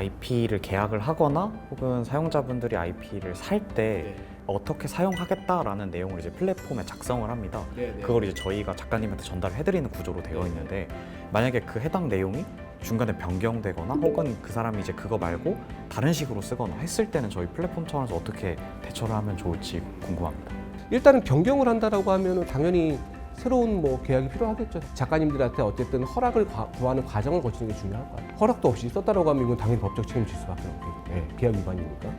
IP를 계약을 하거나 혹은 사용자분들이 IP를 살 때 어떻게 사용하겠다라는 내용을 이제 플랫폼에 작성을 합니다. 그걸 이제 저희가 작가님한테 전달해드리는 구조로 되어 있는데 만약에 그 해당 내용이 중간에 변경되거나 혹은 그 사람이 이제 그거 말고 다른 식으로 쓰거나 했을 때는 저희 플랫폼 차원에서 어떻게 대처를 하면 좋을지 궁금합니다. 일단은 변경을 한다라고 하면은 당연히 새로운 뭐 계약이 필요하겠죠. 작가님들한테 어쨌든 허락을 구하는 과정을 거치는 게 중요할 거예요. 허락도 없이 썼다라고 하면 이건 당연히 법적 책임질 수밖에 없고, 계약 위반이니까.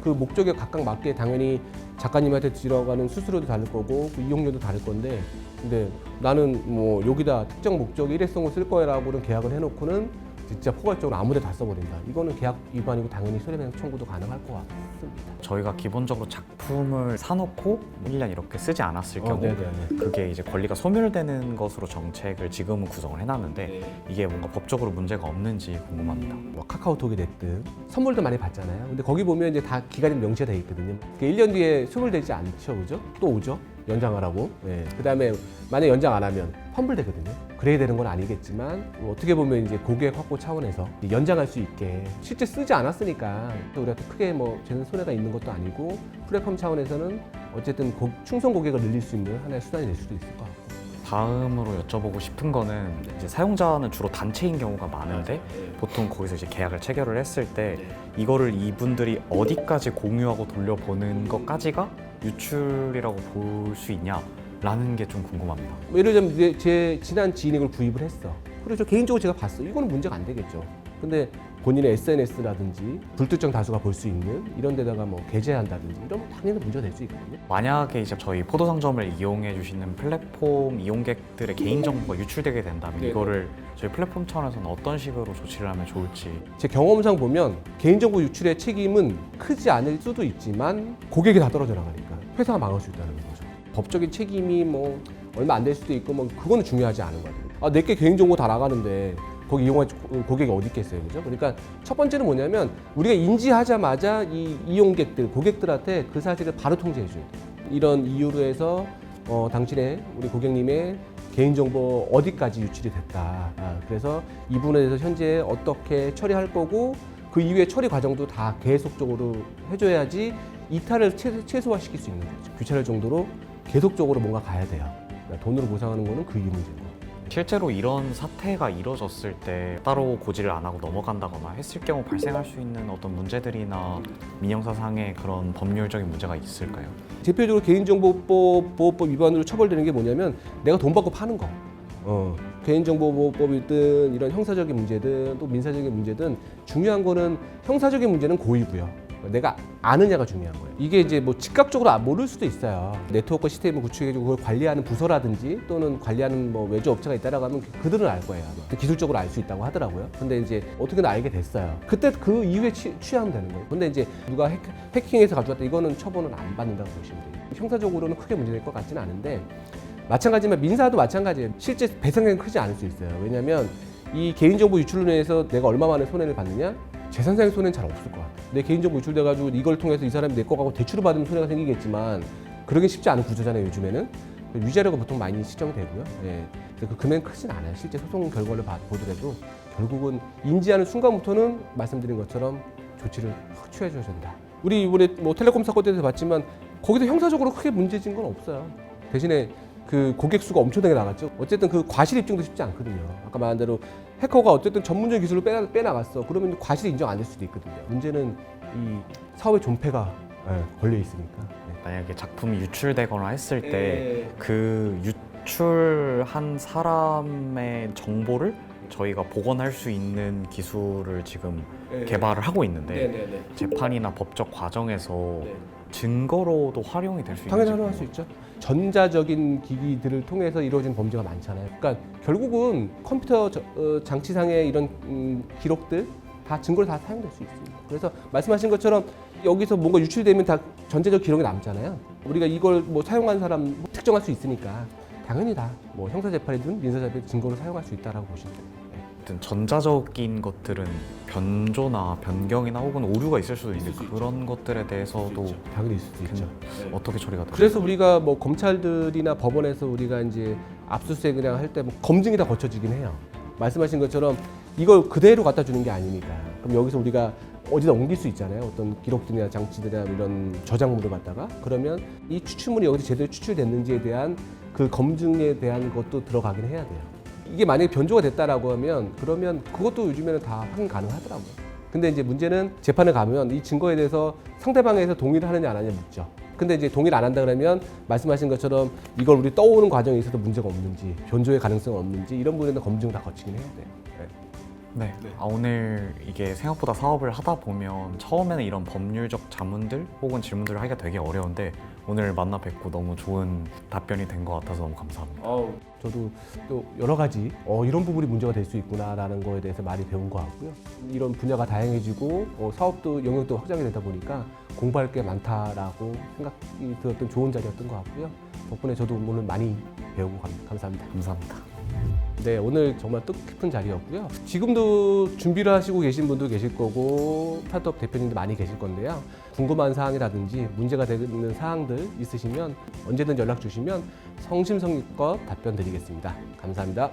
그 목적에 각각 맞게 당연히 작가님한테 들어가는 수수료도 다를 거고 그 이용료도 다를 건데, 근데 나는 뭐 여기다 특정 목적 일회성을 쓸 거야라고는 계약을 해놓고는 진짜 포괄적으로 아무데 다 써버린다. 이거는 계약 위반이고 당연히 손해배상 청구도 가능할 것 같습니다. 저희가 기본적으로 작품을 사놓고 1년 이렇게 쓰지 않았을 경우 그게 이제 권리가 소멸되는 것으로 정책을 지금은 구성을 해놨는데 이게 뭔가 법적으로 문제가 없는지 궁금합니다. 뭐 카카오톡이 됐든 선물도 많이 받잖아요. 근데 거기 보면 이제 다 기간이 명시되어 있거든요. 1년 뒤에 소멸되지 않죠, 그죠? 또 오죠. 연장하라고. 그다음에 만약 연장 안 하면 환불되거든요. 그래야 되는 건 아니겠지만 어떻게 보면 이제 고객 확보 차원에서 연장할 수 있게 실제 쓰지 않았으니까 우리한테 크게 뭐 재는 손해가 있는 것도 아니고 플랫폼 차원에서는 어쨌든 충성 고객을 늘릴 수 있는 하나의 수단이 될 수도 있을 것 같고. 다음으로 여쭤보고 싶은 거는 이제 사용자는 주로 단체인 경우가 많은데 보통 거기서 이제 계약을 체결을 했을 때 이거를 이분들이 어디까지 공유하고 돌려보는 것까지가 유출이라고 볼 수 있냐라는 게 좀 궁금합니다. 예를 들면 제 친한 지인이 이걸 구입을 했어. 그래서 개인적으로 제가 봤어. 이거는 문제가 안 되겠죠. 근데 본인의 SNS라든지 불특정 다수가 볼 수 있는 이런 데다가 뭐 게재한다든지 이러면 당연히 문제가 될 수 있거든요. 만약에 이제 저희 포도상점을 이용해 주시는 플랫폼 이용객들의 개인정보가 유출되게 된다면 이거를 저희 플랫폼 차원에서는 어떤 식으로 조치를 하면 좋을지. 제 경험상 보면 개인정보 유출의 책임은 크지 않을 수도 있지만 고객이 다 떨어져 나가니까 회사가 망할 수 있다는 거죠. 법적인 책임이 뭐 얼마 안 될 수도 있고 뭐 그거는 중요하지 않은 것 같아요. 내게 개인정보 다 나가는데 거기 이용할 고객이 어디 있겠어요, 그죠? 그러니까 첫 번째는 뭐냐면 우리가 인지하자마자 이 이용객들, 고객들한테 그 사실을 바로 통지해줘야 돼요. 이런 이유로 해서 당신의 우리 고객님의 개인정보 어디까지 유출이 됐다. 그래서 이 부분에 대해서 현재 어떻게 처리할 거고 그 이후에 처리 과정도 다 계속적으로 해줘야지 이탈을 최소화시킬 수 있는 거죠. 귀찮을 정도로 계속적으로 뭔가 가야 돼요. 그러니까 돈으로 보상하는 거는 그 이유 문제인 거예요. 실제로 이런 사태가 이뤄졌을 때 따로 고지를 안 하고 넘어간다거나 했을 경우 발생할 수 있는 어떤 문제들이나 민형사상의 그런 법률적인 문제가 있을까요? 대표적으로 개인정보보호법 위반으로 처벌되는 게 뭐냐면 내가 돈 받고 파는 거. 개인정보보호법이든 이런 형사적인 문제든 또 민사적인 문제든 중요한 거는 형사적인 문제는 고의고요. 내가 아느냐가 중요한 거예요. 이게 이제 뭐 즉각적으로 모를 수도 있어요. 네트워크 시스템을 구축해주고 그걸 관리하는 부서라든지 또는 관리하는 뭐 외주 업체가 있다라고 하면 그들은 알 거예요. 아마. 기술적으로 알 수 있다고 하더라고요. 근데 이제 어떻게든 알게 됐어요. 그때 그 이후에 취하면 되는 거예요. 근데 이제 누가 해킹해서 가져왔다 이거는 처벌은 안 받는다고 보시면 돼요. 형사적으로는 크게 문제될 것 같지는 않은데 마찬가지지만 민사도 마찬가지예요. 실제 배상액은 크지 않을 수 있어요. 왜냐하면 이 개인정보 유출로 인해서 내가 얼마만에 손해를 받느냐? 재산상의 손해는 잘 없을 것 같아요. 내 개인정보 유출돼가지고 이걸 통해서 이 사람이 내 거 갖고 대출을 받으면 손해가 생기겠지만 그러긴 쉽지 않은 구조잖아요, 요즘에는. 위자료가 보통 많이 시정이 되고요. 그 금액은 크진 않아요. 실제 소송 결과를 보더라도 결국은 인지하는 순간부터는 말씀드린 것처럼 조치를 취해줘야 된다. 우리 이번에 뭐 텔레콤 사건 때도 봤지만 거기서 형사적으로 크게 문제진 건 없어요. 대신에 그 고객 수가 엄청나게 나갔죠. 어쨌든 그 과실 입증도 쉽지 않거든요. 아까 말한 대로 해커가 어쨌든 전문적인 기술을 빼나갔어. 그러면 과실이 인정 안 될 수도 있거든요. 문제는 이 사업의 존폐가 걸려 있으니까. 만약에 작품이 유출되거나 했을 때 그 유출한 사람의 정보를 저희가 복원할 수 있는 기술을 지금 개발을 하고 있는데 재판이나 법적 과정에서 증거로도 활용이 될 수 있는지. 당연히 활용할 수 있죠. 전자적인 기기들을 통해서 이루어진 범죄가 많잖아요. 그러니까 결국은 컴퓨터 장치상의 이런 기록들 다 증거로 다 사용될 수 있습니다. 그래서 말씀하신 것처럼 여기서 뭔가 유출되면 다 전체적 기록이 남잖아요. 우리가 이걸 뭐 사용한 사람 특정할 수 있으니까 당연히 다 뭐 형사재판이든 민사재판 증거로 사용할 수 있다라고 보시면 돼요. 어쨌든 전자적인 것들은 변조나 변경이나 혹은 오류가 있을 수도 있는데 그런 것들에 대해서도 당연히 있을 수 있죠. 어떻게 처리가 돼요? 그래서 우리가 뭐 검찰들이나 법원에서 우리가 이제 압수수색 그냥 할 때 뭐 검증이 다 거쳐지긴 해요. 말씀하신 것처럼 이걸 그대로 갖다 주는 게 아니니까. 그럼 여기서 우리가 어디다 옮길 수 있잖아요. 어떤 기록들이나 장치들이나 이런 저작물을 갖다가 그러면 이 추출물이 여기서 제대로 추출됐는지에 대한 그 검증에 대한 것도 들어가긴 해야 돼요. 이게 만약에 변조가 됐다라고 하면 그러면 그것도 요즘에는 다 확인 가능하더라고요. 근데 이제 문제는 재판에 가면 이 증거에 대해서 상대방에서 동의를 하느냐 안 하느냐 묻죠. 근데 이제 동의를 안 한다 그러면 말씀하신 것처럼 이걸 우리 떠오는 과정에 있어도 문제가 없는지 변조의 가능성이 없는지 이런 부분에는 검증 다 거치긴 해야 돼요. 네. 오늘 이게 생각보다 사업을 하다 보면 처음에는 이런 법률적 자문들 혹은 질문들을 하기가 되게 어려운데 오늘 만나 뵙고 너무 좋은 답변이 된 것 같아서 너무 감사합니다. 저도 또 여러 가지 이런 부분이 문제가 될 수 있구나라는 거에 대해서 많이 배운 것 같고요. 이런 분야가 다양해지고 사업도 영역도 확장이 되다 보니까 공부할 게 많다라고 생각이 들었던 좋은 자리였던 것 같고요. 덕분에 저도 오늘 많이 배우고 감사합니다. 감사합니다. 네, 오늘 정말 뜻깊은 자리였고요. 지금도 준비를 하시고 계신 분도 계실 거고 스타트업 대표님도 많이 계실 건데요. 궁금한 사항이라든지 문제가 되는 사항들 있으시면 언제든 연락 주시면 성심성의껏 답변 드리겠습니다. 감사합니다.